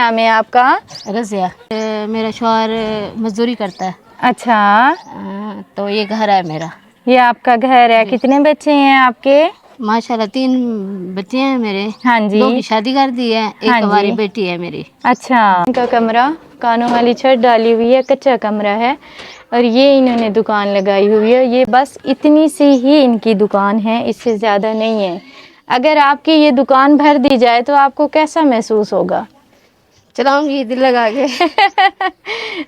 नाम है आपका? रज़िया। मेरा शौहर मजदूरी करता है। अच्छा, तो ये घर है मेरा। ये आपका घर है। कितने बच्चे हैं आपके? माशाल्लाह 3 बच्चे हैं मेरे। हाँ जी। 2 की शादी कर दी है, एक हाँ जी। हमारी बेटी है मेरी। अच्छा, इनका कमरा कानों वाली छत डाली हुई है, कच्चा कमरा है और ये इन्होंने दुकान लगाई हुई है। ये बस इतनी सी ही इनकी दुकान है, इससे ज़्यादा नहीं है। अगर आपकी ये दुकान भर दी जाए तो आपको कैसा महसूस होगा? चलाऊंगी दिल लगा के।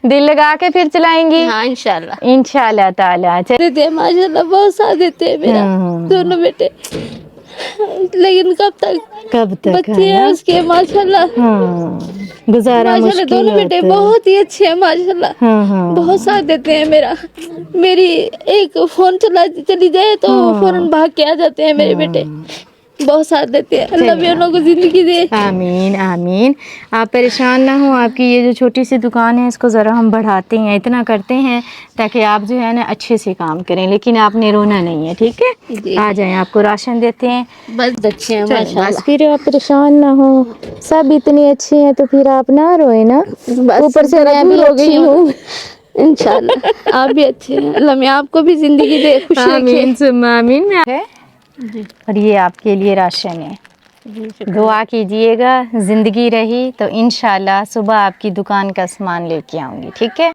दिल लगा के फिर चलाएंगी? हाँ इंशाल्लाह। इंशाल्लाह ताला। देते हैं माशाल्लाह, बहुत साथ देते हैं मेरा दोनों बेटे। लेकिन कब तक बच्चे हैं उसके माशाल्लाह। गुजारा माशाल्लाह मुश्किल दोनों बेटे होता है। बहुत ही अच्छे हैं माशाल्लाह। बहुत साथ देते हैं मेरा। मेरी एक फोन चली जाए तो फौरन भाग के आ जाते हैं मेरे बेटे। बहुत साथ देते हैं। अल्लाह भी उनको जिंदगी दे। आमीन आमीन। आप परेशान ना हो, आपकी ये जो छोटी सी दुकान है इसको ज़रा हम बढ़ाते हैं, इतना करते हैं ताकि आप जो है ना अच्छे से काम करें, लेकिन आपने रोना नहीं है, ठीक है? आ जाएं, आपको राशन देते हैं। बस अच्छे हैं माशाल्लाह। बस फिर आप परेशान ना हो, सब इतने अच्छे हैं तो फिर आप ना रोए ना। ऊपर से मैं भी अच्छी हूँ। इंशाल्लाह आप भी अच्छे हैं। अल्लाह मैं आपको भी जिंदगी दे, खुश रखे। आमीन सुम्मा आमीन। और ये आपके लिए राशन है, दुआ कीजिएगा। ज़िंदगी रही तो इंशाल्लाह सुबह आपकी दुकान का सामान लेके आऊँगी, ठीक है?